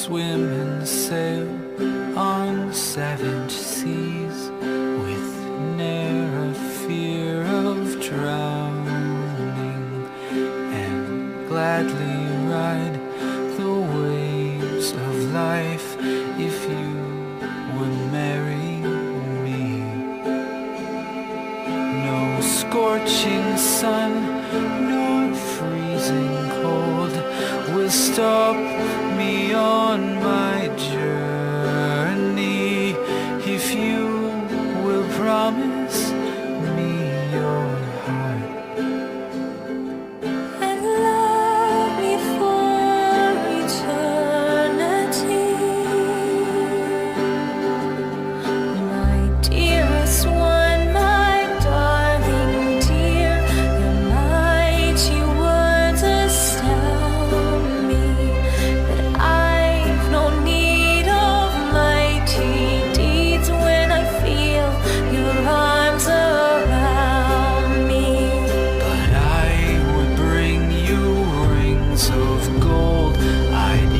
swim and sail on 7 seas with ne'er a fear of drowning, and gladly ride the waves of life if you would marry me. No scorching sun nor freezing cold will stop me on my journey if you will promise me your heart and love me for eternity. My dearest one, my darling dear, your mighty words astound me, but I've no need of mighty deeds when I feel your arms around me. But I would bring you rings of gold, I'd